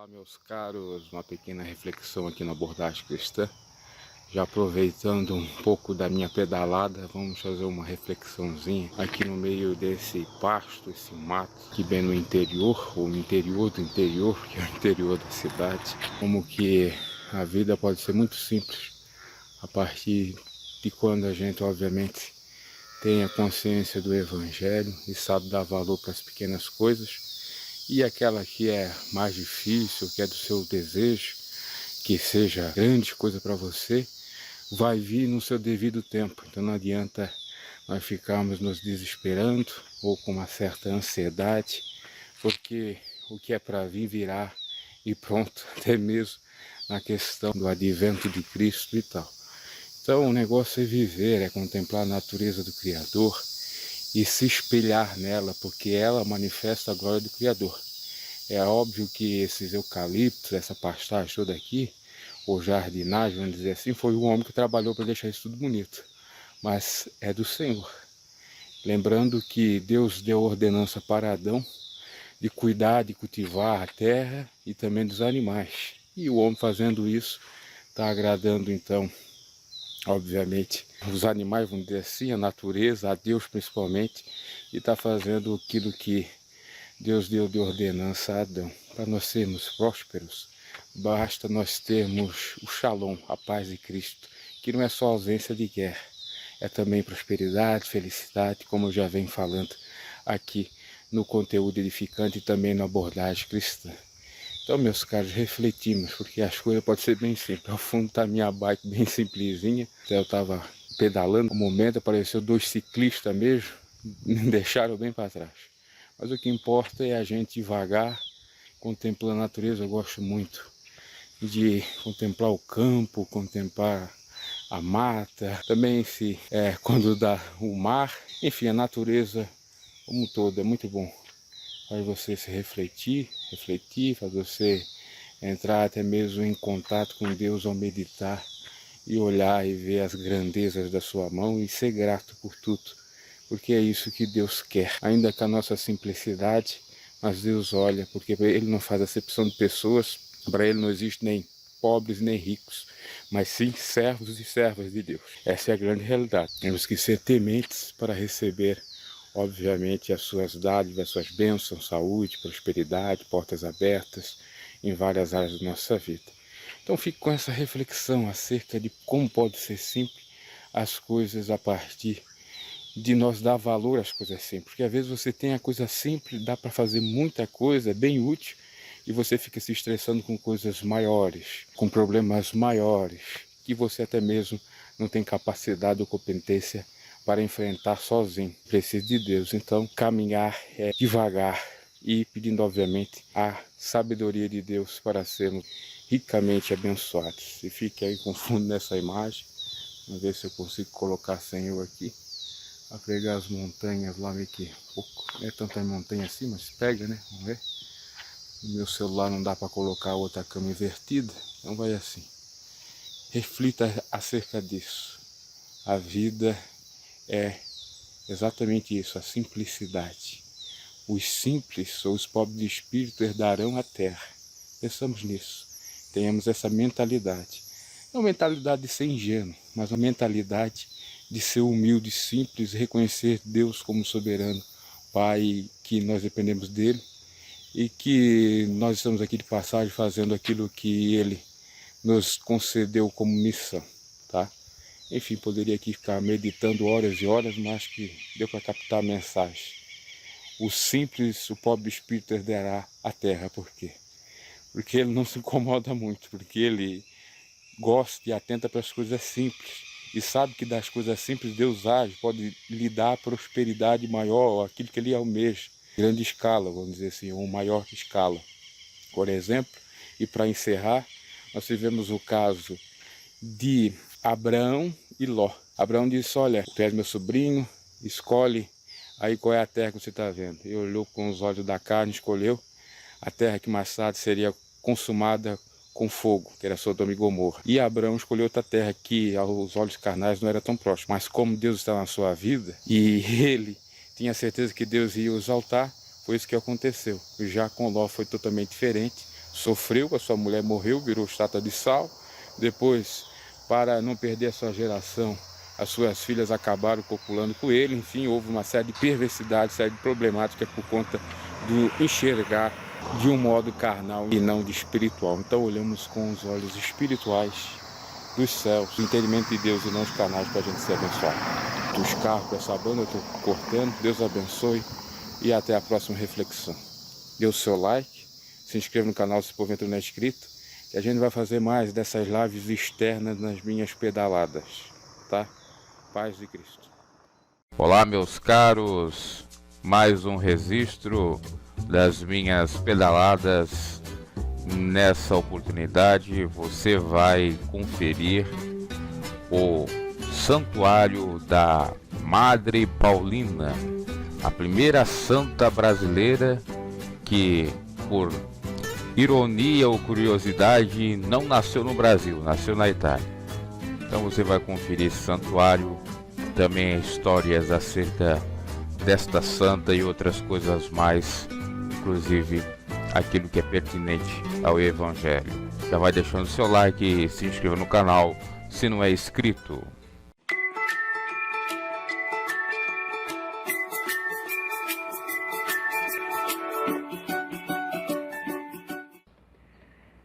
Olá, meus caros, uma pequena reflexão aqui na abordagem cristã. Já aproveitando um pouco da minha pedalada, vamos fazer uma reflexãozinha aqui no meio desse pasto, esse mato, aqui bem no interior, ou no interior do interior, que é o interior da cidade. Como que a vida pode ser muito simples, a partir de quando a gente, obviamente, tem a consciência do Evangelho e sabe dar valor para as pequenas coisas. E aquela que é mais difícil, que é do seu desejo, que seja grande coisa para você, vai vir no seu devido tempo. Então não adianta nós ficarmos nos desesperando ou com uma certa ansiedade, porque o que é para vir virá e pronto, até mesmo na questão do advento de Cristo e tal. Então o negócio é viver, é contemplar a natureza do Criador e se espelhar nela, porque ela manifesta a glória do Criador. É óbvio que esses eucaliptos, essa pastagem toda aqui, ou jardinagem, vamos dizer assim, foi o homem que trabalhou para deixar isso tudo bonito. Mas é do Senhor. Lembrando que Deus deu ordenança para Adão de cuidar, de cultivar a terra e também dos animais. E o homem fazendo isso está agradando então, obviamente, os animais, vamos dizer assim, a natureza, a Deus principalmente, e está fazendo aquilo que Deus deu de ordenança a Adão. Para nós sermos prósperos, basta nós termos o Shalom, a paz de Cristo, que não é só ausência de guerra, é também prosperidade, felicidade, como eu já venho falando aqui no conteúdo edificante e também na abordagem cristã. Então, meus caros, refletimos, porque as coisas podem ser bem simples. Ao fundo está a minha bike bem simplesinha. Então, eu estava pedalando, no momento apareceu 2 ciclistas mesmo, me deixaram bem para trás. Mas o que importa é a gente devagar, contemplando a natureza. Eu gosto muito de contemplar o campo, contemplar a mata, também quando dá o mar, enfim, a natureza como um todo é muito bom. Faz você se refletir, faz você entrar até mesmo em contato com Deus ao meditar e olhar e ver as grandezas da sua mão e ser grato por tudo, porque é isso que Deus quer, ainda com a nossa simplicidade, mas Deus olha, porque Ele não faz acepção de pessoas, para Ele não existe nem pobres nem ricos, mas sim servos e servas de Deus. Essa é a grande realidade. Temos que ser tementes para receber, obviamente, as suas dádivas, as suas bênçãos, saúde, prosperidade, portas abertas em várias áreas da nossa vida. Então fique com essa reflexão acerca de como pode ser simples as coisas a partir de nós dar valor às coisas simples. Porque às vezes você tem a coisa simples, dá para fazer muita coisa, bem útil, e você fica se estressando com coisas maiores, com problemas maiores, que você até mesmo não tem capacidade ou competência para enfrentar sozinho. Precisa de Deus. Então, caminhar é devagar e pedindo, obviamente, a sabedoria de Deus para sermos ricamente abençoados. E fique aí com fundo nessa imagem. Vamos ver se eu consigo colocar sem eu aqui. A pegar as montanhas lá meio que pouco. Não é tanta montanha assim, mas pega, né? Vamos ver. No meu celular não dá para colocar outra câmera invertida. Então vai assim. Reflita acerca disso. A vida é exatamente isso, a simplicidade. Os simples ou os pobres de espírito herdarão a terra. Pensamos nisso. Tenhamos essa mentalidade. Não mentalidade de ser ingênuo, mas uma mentalidade de ser humilde, simples, reconhecer Deus como soberano, Pai, que nós dependemos dele e que nós estamos aqui de passagem fazendo aquilo que ele nos concedeu como missão, tá? Enfim, poderia aqui ficar meditando horas e horas, mas que deu para captar a mensagem. O simples, o pobre espírito herdará a terra. Por quê? Porque ele não se incomoda muito, porque ele gosta e atenta para as coisas simples. E sabe que das coisas simples Deus age, pode lhe dar prosperidade maior, aquilo que ele almeja. Grande escala, vamos dizer assim, ou maior escala. Por exemplo, e para encerrar, nós tivemos o caso de Abraão e Ló. Abraão disse, olha, tu és meu sobrinho, escolhe aí qual é a terra que você está vendo. Ele olhou com os olhos da carne, escolheu a terra que mais tarde seria consumada com fogo, que era Sodoma e Gomorra. E Abraão escolheu outra terra que aos olhos carnais não era tão próxima. Mas como Deus está na sua vida e ele tinha certeza que Deus ia o exaltar, foi isso que aconteceu. Já com Ló foi totalmente diferente. sofreu, a sua mulher morreu, virou estátua de sal. Depois, para não perder a sua geração, as suas filhas acabaram copulando com ele. Enfim, houve uma série de perversidades, série de problemáticas por conta do enxergar de um modo carnal e não de espiritual. Então olhamos com os olhos espirituais dos céus, o entendimento de Deus e não os canais para a gente ser abençoado. Dos carros com essa banda eu estou cortando. Deus abençoe e até a próxima reflexão. Dê o seu like, se inscreva no canal se porventura não é inscrito, que a gente vai fazer mais dessas lives externas nas minhas pedaladas, tá? Paz de Cristo. Olá, meus caros, mais um registro das minhas pedaladas. Nessa oportunidade você vai conferir o Santuário da Madre Paulina, a primeira santa brasileira que, por ironia ou curiosidade, não nasceu no Brasil, nasceu na Itália. Então você vai conferir esse santuário, também histórias acerca desta santa e outras coisas mais, inclusive aquilo que é pertinente ao Evangelho. Já vai deixando seu like e se inscreva no canal se não é inscrito.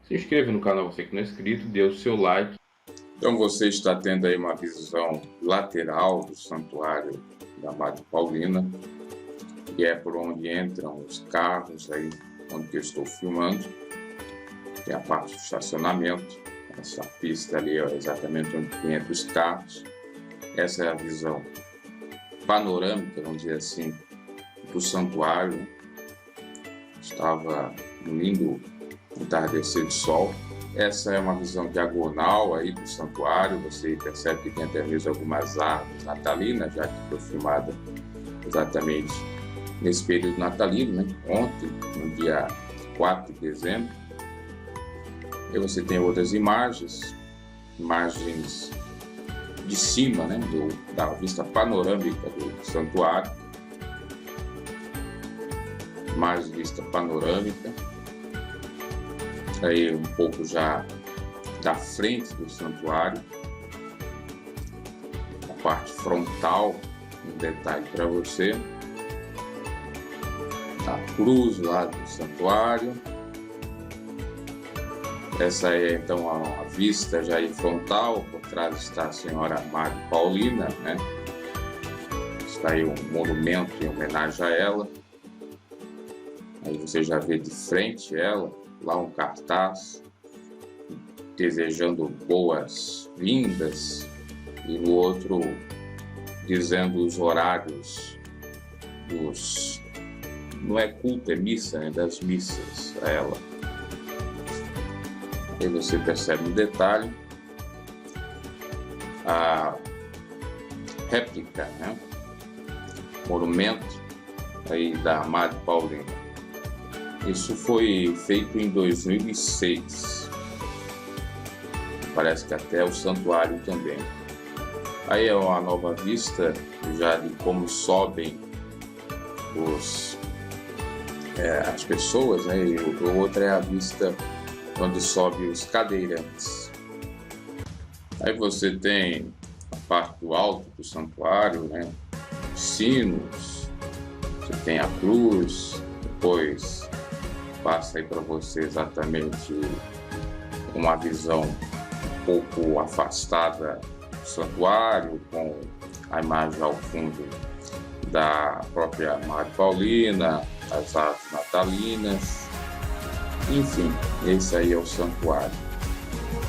Se inscreva no canal você que não é inscrito, dê o seu like. Então você está tendo aí uma visão lateral do santuário da Madre Paulina, que é por onde entram os carros aí, onde eu estou filmando. Tem a parte do estacionamento, essa pista ali é exatamente onde entra os carros. Essa é a visão panorâmica, vamos dizer assim, do santuário. Estava um lindo entardecer de sol. Essa é uma visão diagonal aí do santuário. Você percebe que tem até mesmo algumas árvores natalinas, já que foi filmada exatamente nesse período natalino, né? Ontem, no dia 4 de dezembro. E você tem outras imagens de cima, né? Da vista panorâmica do santuário. Mais vista panorâmica. Aí um pouco já da frente do santuário, a parte frontal, um detalhe para você, a cruz lá do santuário. Essa é então a vista já aí frontal. Por trás está a Senhora Madre Paulina, né? Está aí um monumento em homenagem a ela. Aí você já vê de frente ela, lá um cartaz desejando boas-vindas e no outro dizendo os horários dos, não é culto, é missa, né? Das missas a ela. Aí você percebe um detalhe, a réplica, né? Monumento aí da Madre Paulina. Isso foi feito em 2006. Parece que até o santuário também. Aí é uma nova vista já de como sobem as pessoas, né? E outra é a vista onde sobe os cadeirantes. Aí você tem a parte do alto do santuário, né? Os sinos, você tem a cruz, depois passa aí para você exatamente uma visão um pouco afastada do santuário, com a imagem ao fundo da própria Madre Paulina, as árvores natalinas, enfim, esse aí é o santuário.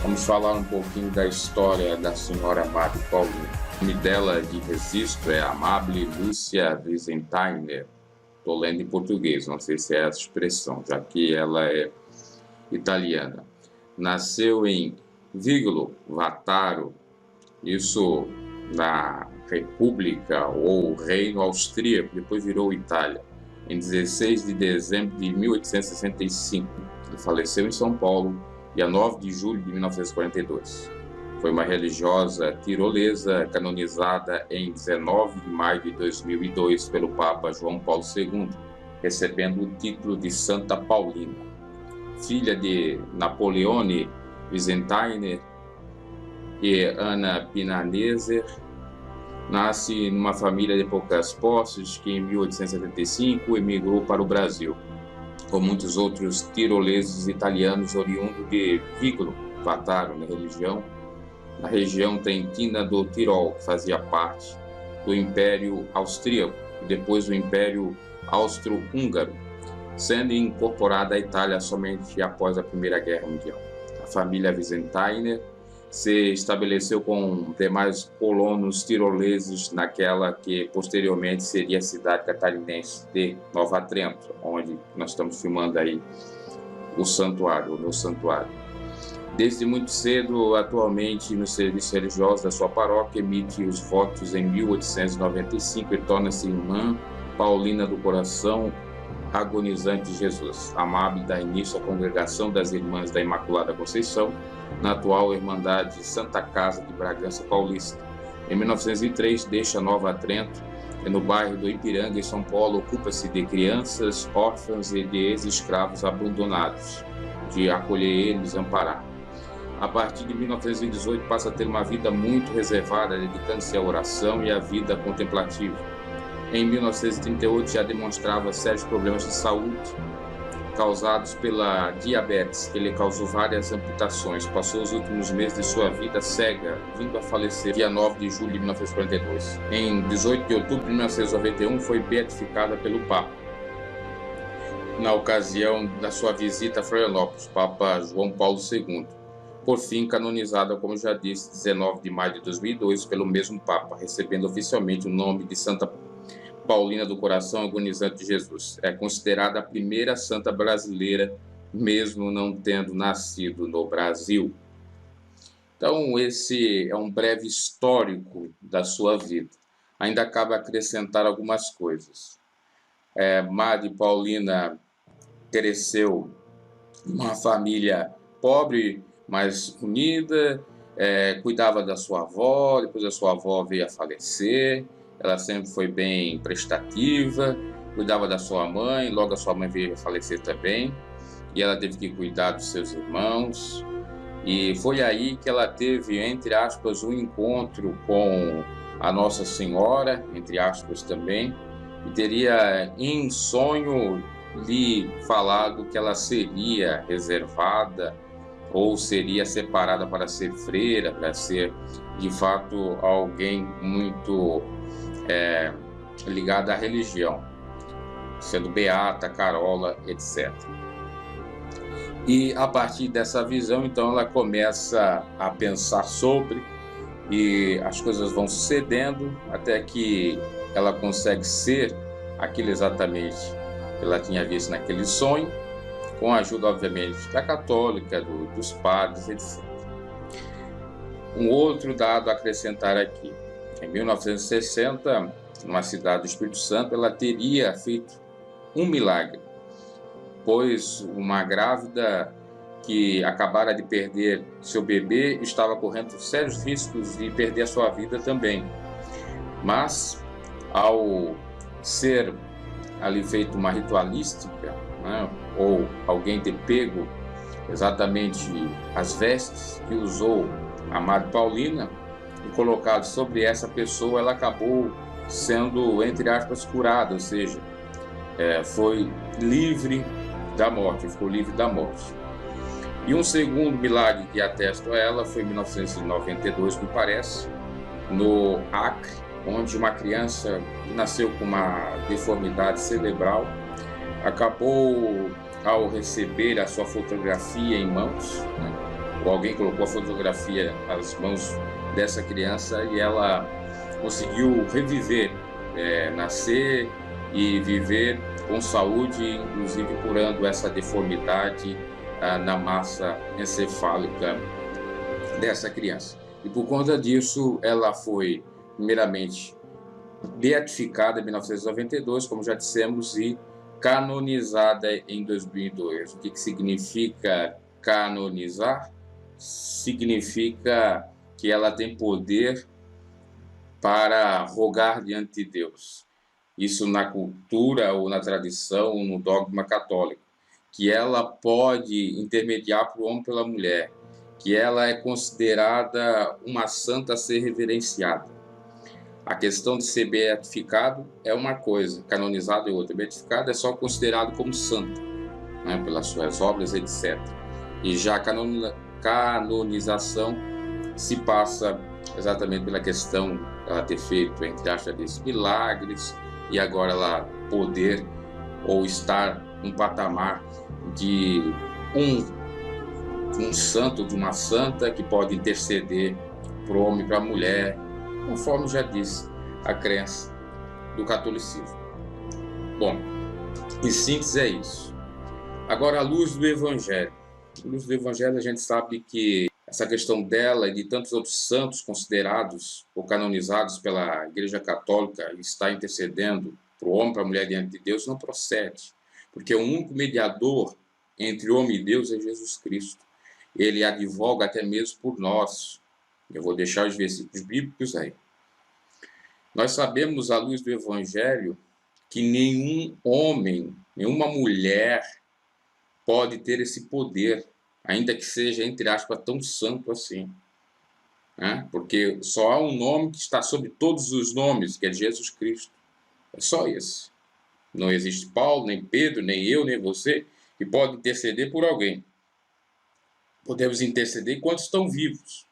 Vamos falar um pouquinho da história da Senhora Madre Paulina. O nome dela de registro é Amabile Lúcia Wiesenthiner. Estou lendo em português, não sei se é essa expressão, já que ela é italiana. Nasceu em Vigolo Vataro, isso na República ou Reino Austríaco, depois virou Itália, em 16 de dezembro de 1865, e faleceu em São Paulo, dia 9 de julho de 1942. Foi uma religiosa tirolesa canonizada em 19 de maio de 2002 pelo Papa João Paulo II, recebendo o título de Santa Paulina. filha de Napoleone Wiesenthal e Ana Pinaneser. Nasce numa família de poucas posses que em 1875 emigrou para o Brasil, com muitos outros tiroleses italianos oriundos de Vigno, Vataro, na região trentina do Tirol, que fazia parte do Império Austríaco e depois do Império Austro-Húngaro, sendo incorporada à Itália somente após a Primeira Guerra Mundial. A família Wiesenthal se estabeleceu com demais colonos tiroleses naquela que posteriormente seria a cidade catarinense de Nova Trento, onde nós estamos filmando aí o santuário, o meu santuário. Desde muito cedo, atualmente no serviço religioso da sua paróquia, emite os votos em 1895 e torna-se irmã Paulina do Coração Agonizante de Jesus, amável da início à congregação das Irmãs da Imaculada Conceição, na atual Irmandade Santa Casa de Bragança Paulista. Em 1903, deixa Nova Trento e no bairro do Ipiranga, em São Paulo, ocupa-se de crianças, órfãos e de ex-escravos abandonados, de acolher eles e amparar. A partir de 1918, passa a ter uma vida muito reservada, dedicando-se à oração e à vida contemplativa. Em 1938, já demonstrava sérios problemas de saúde, causados pela diabetes, que lhe causou várias amputações. Passou os últimos meses de sua vida cega, vindo a falecer dia 9 de julho de 1942. Em 18 de outubro de 1991, foi beatificada pelo Papa, na ocasião da sua visita a Florianópolis, Papa João Paulo II. Por fim, canonizada, como já disse, 19 de maio de 2002, pelo mesmo Papa, recebendo oficialmente o nome de Santa Paulina do Coração Agonizante de Jesus. É considerada a primeira santa brasileira, mesmo não tendo nascido no Brasil. Então, esse é um breve histórico da sua vida. Ainda cabe acrescentar algumas coisas. Madre Paulina cresceu numa família pobre, mas unida, cuidava da sua avó, depois a sua avó veio a falecer. Ela sempre foi bem prestativa, cuidava da sua mãe, logo a sua mãe veio a falecer também, e ela teve que cuidar dos seus irmãos, e foi aí que ela teve, entre aspas, um encontro com a Nossa Senhora, entre aspas também, e teria em sonho lhe falado que ela seria reservada, ou seria separada para ser freira, para ser, de fato, alguém muito ligada à religião, sendo beata, carola, etc. E a partir dessa visão, então, ela começa a pensar sobre, e as coisas vão sucedendo até que ela consegue ser aquilo exatamente que ela tinha visto naquele sonho, com a ajuda, obviamente, da católica, dos padres, etc. Um outro dado a acrescentar aqui: em 1960, numa cidade do Espírito Santo, ela teria feito um milagre, pois uma grávida que acabara de perder seu bebê estava correndo sérios riscos de perder a sua vida também. Mas, ao ser ali feito uma ritualística, né, ou alguém ter pego exatamente as vestes que usou a Madre Paulina e colocado sobre essa pessoa, ela acabou sendo, entre aspas, curada, ou seja, foi livre da morte, ficou livre da morte. E um segundo milagre que atesto a ela foi em 1992, me parece, no Acre, onde uma criança que nasceu com uma deformidade cerebral acabou, ao receber a sua fotografia em mãos, né, ou alguém colocou a fotografia nas mãos dessa criança e ela conseguiu reviver, nascer e viver com saúde, inclusive curando essa deformidade na massa encefálica dessa criança. E por conta disso, ela foi, primeiramente, beatificada em 1992, como já dissemos, e canonizada em 2002. O que significa canonizar? Significa que ela tem poder para rogar diante de Deus. Isso na cultura ou na tradição ou no dogma católico, que ela pode intermediar para o homem pela mulher, que ela é considerada uma santa a ser reverenciada. A questão de ser beatificado é uma coisa, canonizado é outra. Beatificado é só considerado como santo, né, pelas suas obras, etc. E já a canonização se passa exatamente pela questão ela ter feito, entre aspas, milagres, e agora ela poder ou estar num patamar de um santo, de uma santa, que pode interceder para o homem e para a mulher, conforme já disse a crença do catolicismo. Bom, em síntese é isso. Agora, a luz do Evangelho. A luz do Evangelho, a gente sabe que essa questão dela e de tantos outros santos considerados ou canonizados pela Igreja Católica e está intercedendo para o homem e para a mulher diante de Deus não procede, porque o único mediador entre o homem e Deus é Jesus Cristo. Ele advoga até mesmo por nós. Eu vou deixar os versículos bíblicos aí. Nós sabemos, à luz do Evangelho, que nenhum homem, nenhuma mulher pode ter esse poder, ainda que seja, entre aspas, tão santo assim. Né? Porque só há um nome que está sobre todos os nomes, que é Jesus Cristo. É só esse. Não existe Paulo, nem Pedro, nem eu, nem você, que pode interceder por alguém. Podemos interceder enquanto estão vivos.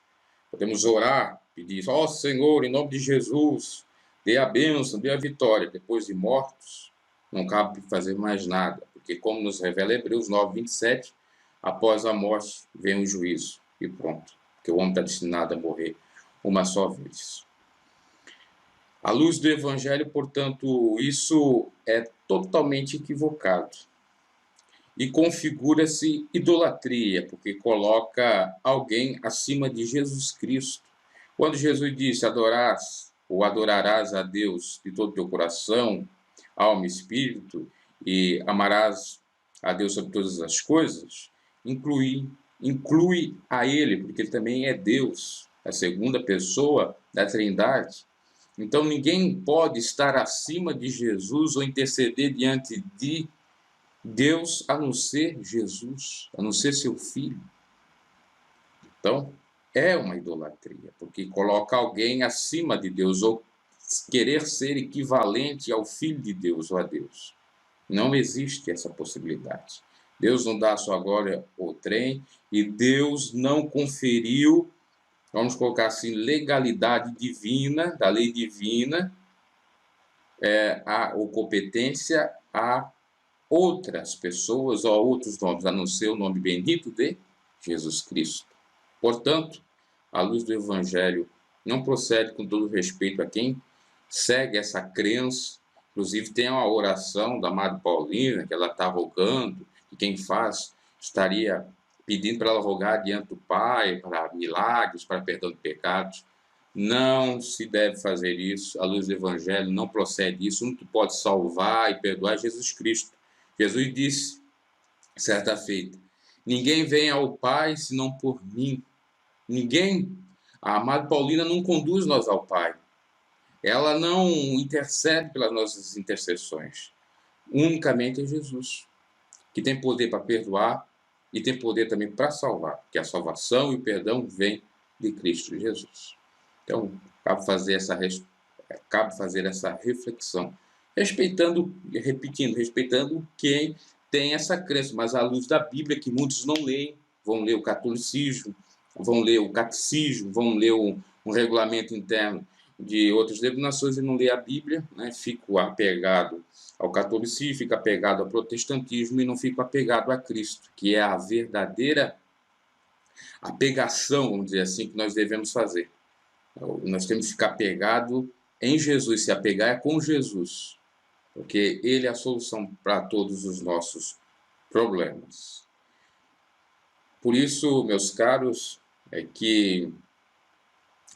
Podemos orar, pedir, ó Senhor, em nome de Jesus, dê a bênção, dê a vitória. Depois de mortos, não cabe fazer mais nada, porque como nos revela Hebreus 9:27, após a morte vem o juízo, e pronto, porque o homem está destinado a morrer uma só vez. À luz do Evangelho, portanto, isso é totalmente equivocado. E configura-se idolatria, porque coloca alguém acima de Jesus Cristo. Quando Jesus disse, adorarás a Deus de todo o teu coração, alma e espírito, e amarás a Deus sobre todas as coisas, inclui a Ele, porque Ele também é Deus, a segunda pessoa da Trindade. Então ninguém pode estar acima de Jesus ou interceder diante de Deus, a não ser Jesus, a não ser seu Filho. Então, é uma idolatria, porque coloca alguém acima de Deus, ou querer ser equivalente ao Filho de Deus ou a Deus. Não existe essa possibilidade. Deus não dá a sua glória ao trem, e Deus não conferiu, vamos colocar assim, legalidade divina, da lei divina, ou competência a outras pessoas ou a outros nomes, a não ser o nome bendito de Jesus Cristo. Portanto, a luz do Evangelho não procede, com todo respeito a quem segue essa crença. Inclusive tem uma oração da Madre Paulina, que ela está rogando, que quem faz estaria pedindo para ela rogar diante do Pai, para milagres, para perdão de pecados. Não se deve fazer isso. A luz do Evangelho não procede isso. O único que pode salvar e perdoar é Jesus Cristo. Jesus disse, certa feita, ninguém vem ao Pai senão por mim. Ninguém. A Madre Paulina não conduz nós ao Pai. Ela não intercede pelas nossas intercessões. Unicamente é Jesus, que tem poder para perdoar e tem poder também para salvar, porque a salvação e o perdão vêm de Cristo Jesus. Então, cabe fazer essa reflexão. Respeitando quem tem essa crença, mas à luz da Bíblia, que muitos não leem, vão ler o catolicismo, vão ler o catecismo, vão ler um regulamento interno de outras denominações e não lê a Bíblia, né? Fico apegado ao catolicismo, fico apegado ao protestantismo e não fico apegado a Cristo, que é a verdadeira apegação, vamos dizer assim, que nós devemos fazer. Nós temos que ficar apegado em Jesus, se apegar é com Jesus, porque Ele é a solução para todos os nossos problemas. Por isso, meus caros, é que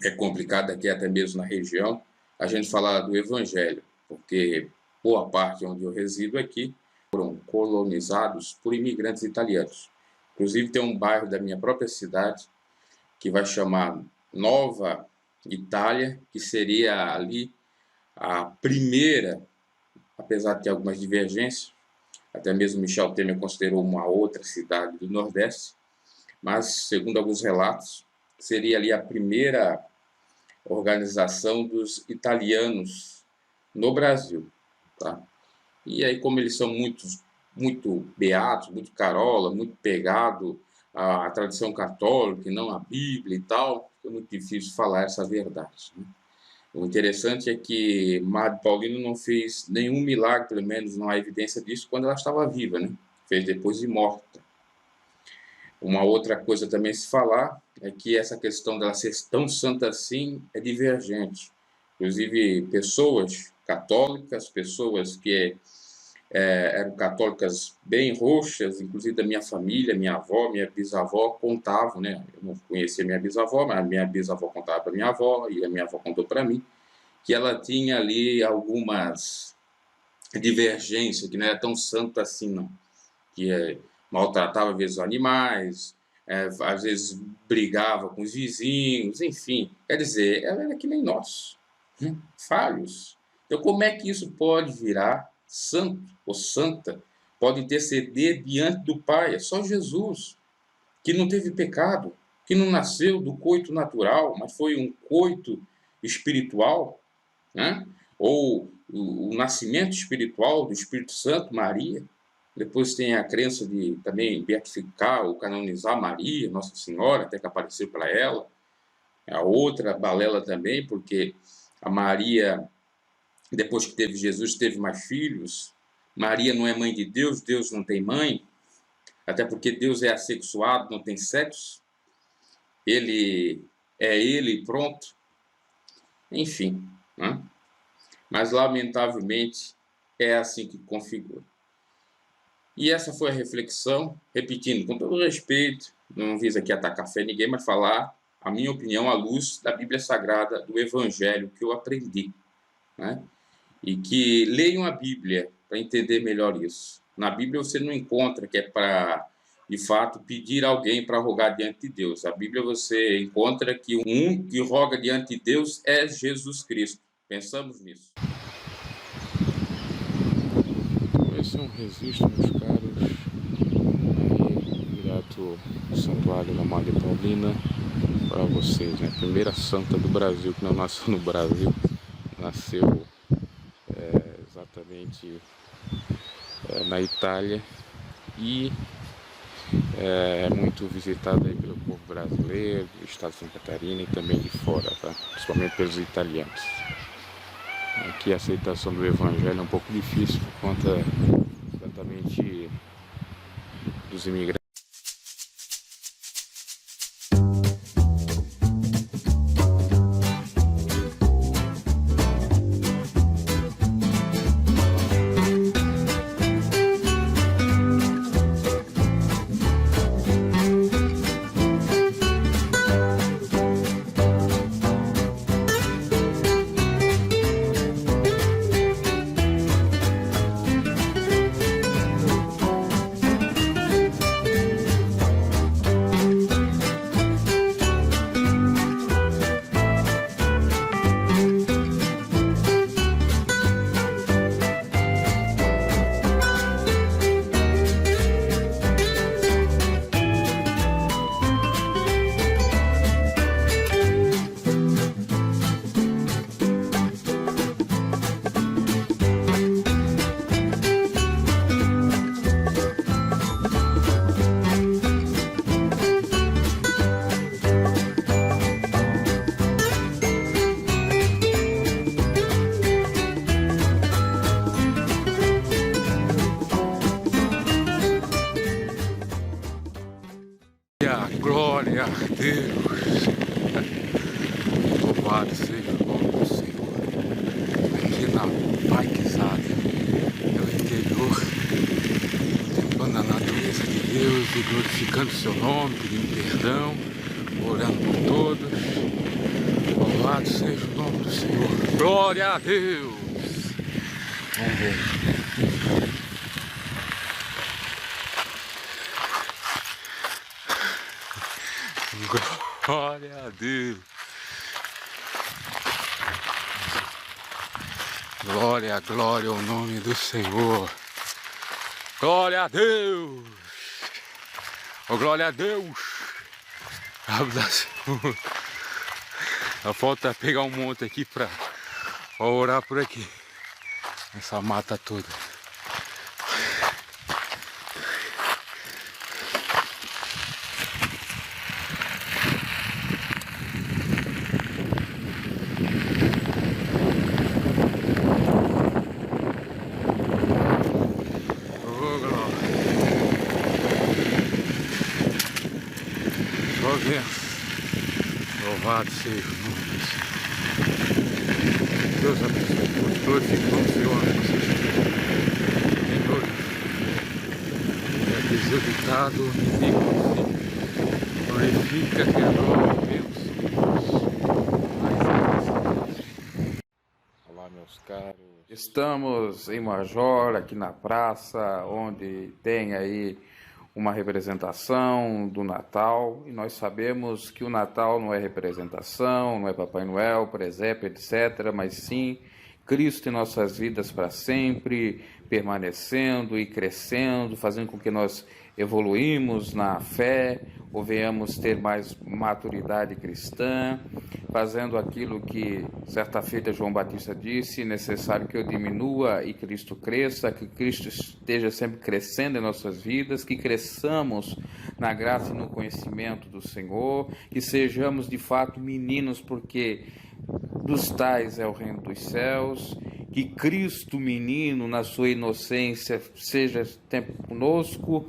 é complicado aqui até mesmo na região a gente falar do Evangelho, porque boa parte onde eu resido aqui foram colonizados por imigrantes italianos. Inclusive tem um bairro da minha própria cidade que vai chamar Nova Itália, que seria ali a primeira, apesar de ter algumas divergências, até mesmo Michel Temer considerou uma outra cidade do Nordeste, mas, segundo alguns relatos, seria ali a primeira organização dos italianos no Brasil, tá? E aí, como eles são muito beatos, muito carola, muito pegado à tradição católica e não à Bíblia e tal, é muito difícil falar essa verdade, né? O interessante é que Madre Paulina não fez nenhum milagre, pelo menos não há evidência disso, quando ela estava viva, né? Fez depois de morta. Uma outra coisa também a se falar é que essa questão dela ser tão santa assim é divergente. Inclusive, pessoas católicas, pessoas que eram católicas bem roxas, inclusive da minha família, minha avó, minha bisavó, contavam, né? Eu não conhecia minha bisavó, mas a minha bisavó contava para minha avó, e a minha avó contou para mim, que ela tinha ali algumas divergências, que não era tão santa assim, não. Que maltratava, às vezes, os animais, às vezes brigava com os vizinhos, enfim. Quer dizer, ela era que nem nós, né? Falhos. Então, como é que isso pode virar santo ou santa? Pode interceder diante do Pai. É só Jesus, que não teve pecado, que não nasceu do coito natural, mas foi um coito espiritual, né? Ou o nascimento espiritual do Espírito Santo, Maria. Depois tem a crença de também beatificar ou canonizar Maria, Nossa Senhora, até que apareceu para ela. A outra balela também, porque a Maria, depois que teve Jesus, teve mais filhos. Maria não é mãe de Deus, Deus não tem mãe, até porque Deus é assexuado, não tem sexo. Ele é ele e pronto. Enfim, né? Mas lamentavelmente é assim que configura. E essa foi a reflexão, repetindo, com todo respeito, não visa aqui atacar fé ninguém, mas falar a minha opinião à luz da Bíblia Sagrada, do Evangelho que eu aprendi, né? E que leiam a Bíblia para entender melhor isso. Na Bíblia você não encontra que é para, de fato, pedir a alguém para rogar diante de Deus. A Bíblia você encontra que um que roga diante de Deus é Jesus Cristo. Pensamos nisso. Esse é um registro, meus caros, aí, direto do Santuário da Madre Paulina, para vocês, né? Primeira santa do Brasil, que não nasceu no Brasil, nasceu exatamente na Itália e é muito visitada aí pelo povo brasileiro, do estado de Santa Catarina e também de fora, tá? Principalmente pelos italianos. Aqui a aceitação do Evangelho é um pouco difícil por conta exatamente dos imigrantes. Glória a Deus, louvado seja o nome do Senhor. Aqui na Paisada, no interior, contemplando a natureza de Deus e glorificando o seu nome, pedindo perdão, orando por todos. Louvado seja o nome do Senhor. Glória a Deus. Vamos ver. Glória a Deus. Glória, glória ao nome do Senhor. Glória a Deus! Oh, glória a Deus! A falta é pegar um monte aqui pra orar por aqui. Essa mata toda. Louvado seja o nome do Senhor. Deus abençoe a todos. Glorificamos o Senhor. Senhor, é executado e glorifica que é nome Deus. Olá, meus caros. Estamos em Major, aqui na praça, onde tem aí uma representação do Natal, e nós sabemos que o Natal não é representação, não é Papai Noel, presépio, etc., mas sim Cristo em nossas vidas para sempre, permanecendo e crescendo, fazendo com que nós evoluímos na fé, ou venhamos ter mais maturidade cristã, fazendo aquilo que certa feita João Batista disse: necessário que eu diminua e Cristo cresça, que Cristo esteja sempre crescendo em nossas vidas, que cresçamos na graça e no conhecimento do Senhor, que sejamos de fato meninos, porque dos tais é o reino dos céus, que Cristo menino na sua inocência seja sempre conosco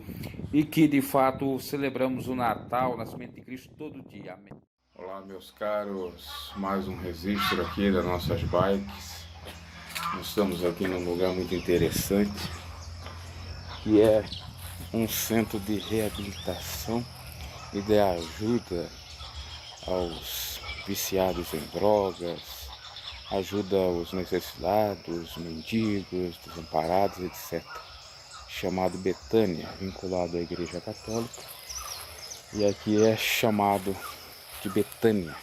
e que de fato celebramos o Natal, o nascimento de Cristo todo dia. Amém. Olá, meus caros, mais um registro aqui das nossas bikes. Nós estamos aqui num lugar muito interessante, que é um centro de reabilitação e de ajuda aos viciados em drogas, ajuda aos necessitados, mendigos, desamparados, etc. Chamado Betânia, vinculado à Igreja Católica, e aqui é chamado de Betânia.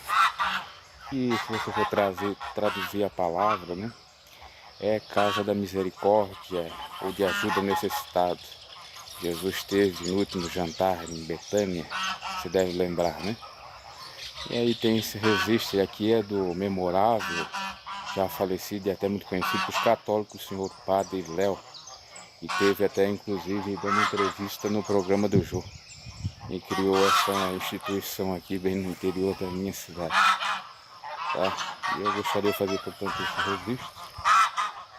E se você for traduzir a palavra, né, é Casa da Misericórdia ou de ajuda necessitado. Jesus esteve no último jantar em Betânia, você deve lembrar, né? E aí tem esse registro, e aqui é do memorável, já falecido e até muito conhecido pelos católicos, o senhor Padre Léo, e teve até inclusive dando entrevista no programa do Jô, e criou essa instituição aqui bem no interior da minha cidade, tá? E eu gostaria de fazer, portanto, esse registro,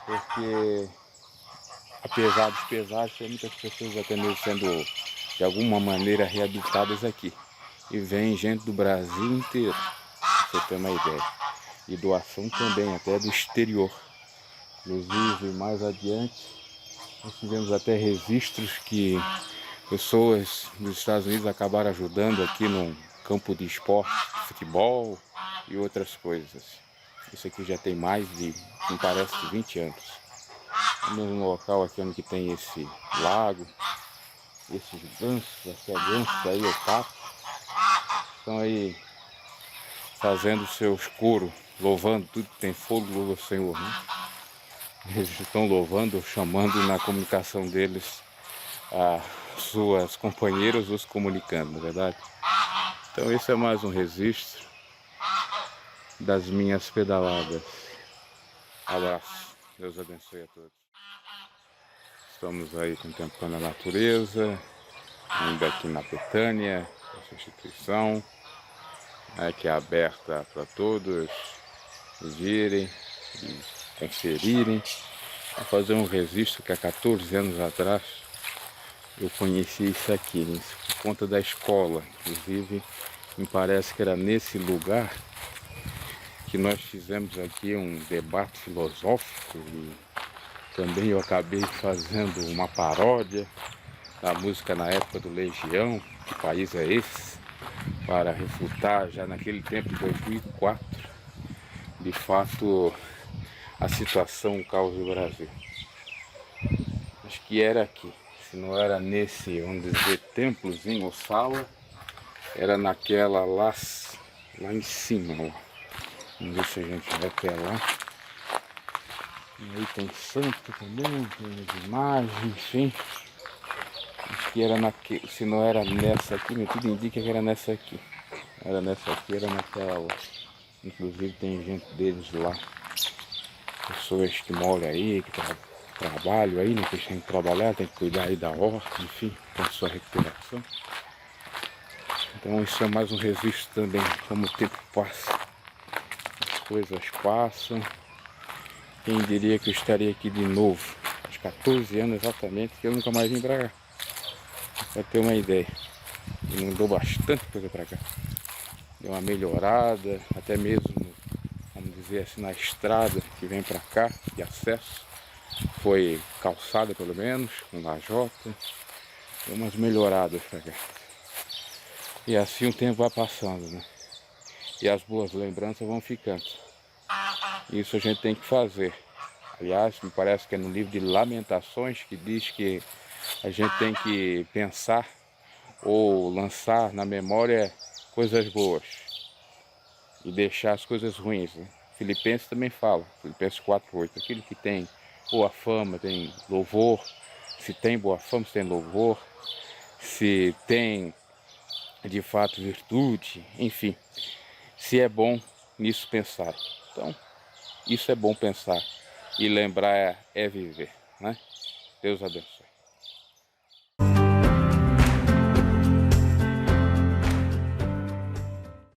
porque apesar dos pesares, tem muitas pessoas até mesmo sendo de alguma maneira reabilitadas aqui. E vem gente do Brasil inteiro, pra você ter uma ideia. E doação também, até do exterior. Inclusive, mais adiante, nós tivemos até registros que pessoas dos Estados Unidos acabaram ajudando aqui num campo de esporte, de futebol e outras coisas. Isso aqui já tem mais de, me parece, de 20 anos. No mesmo local aqui onde tem esse lago, esses gansos, essa ganso aí, o pato, estão aí fazendo seus coros, louvando tudo que tem fogo, louva o Senhor, né? Eles estão louvando, chamando na comunicação deles as suas companheiras, os comunicando, não é verdade? Então esse é mais um registro das minhas pedaladas. Abraço, Deus abençoe a todos. Estamos aí contemplando a natureza, ainda aqui na Betânia, essa instituição, que é aberta para todos virem e conferirem, a fazer um registro que há 14 anos atrás eu conheci isso aqui, por conta da escola. Inclusive, me parece que era nesse lugar que nós fizemos aqui um debate filosófico, e também eu acabei fazendo uma paródia da música na época do Legião, Que País é Esse?, para refutar já naquele tempo, de 2004, de fato, a situação, o caos do Brasil. Acho que era aqui, se não era nesse, vamos dizer, templozinho ou sala, era naquela lá em cima, ó. Vamos ver se a gente vai até lá. E aí tem santo também, tem as imagens, enfim. Acho que era se não era nessa aqui, meu, tudo indica que era nessa aqui. Era nessa aqui, era naquela lá. Inclusive tem gente deles lá. Pessoas que moram aí, que trabalham aí, né? Que tem que trabalhar, tem que cuidar aí da horta, enfim, com a sua recuperação. Então isso é mais um registro também, como o tempo passa. As coisas passam. Quem diria que eu estaria aqui de novo? Aos 14 anos exatamente, que eu nunca mais vim pra cá. Pra ter uma ideia. E mudou bastante coisa pra cá. Deu uma melhorada, até mesmo, vamos dizer assim, na estrada que vem pra cá, de acesso. Foi calçada pelo menos, com lajota. Deu umas melhoradas pra cá. E assim o tempo vai passando, né? E as boas lembranças vão ficando. Isso a gente tem que fazer. Aliás, me parece que é no livro de Lamentações que diz que a gente tem que pensar ou lançar na memória coisas boas e deixar as coisas ruins, né? Filipenses também fala, Filipenses 4:8, aquilo que tem boa fama, tem louvor, se tem boa fama, se tem louvor, se tem de fato virtude, enfim, se é bom nisso pensar. Então, isso é bom pensar e lembrar é viver, né? Deus abençoe.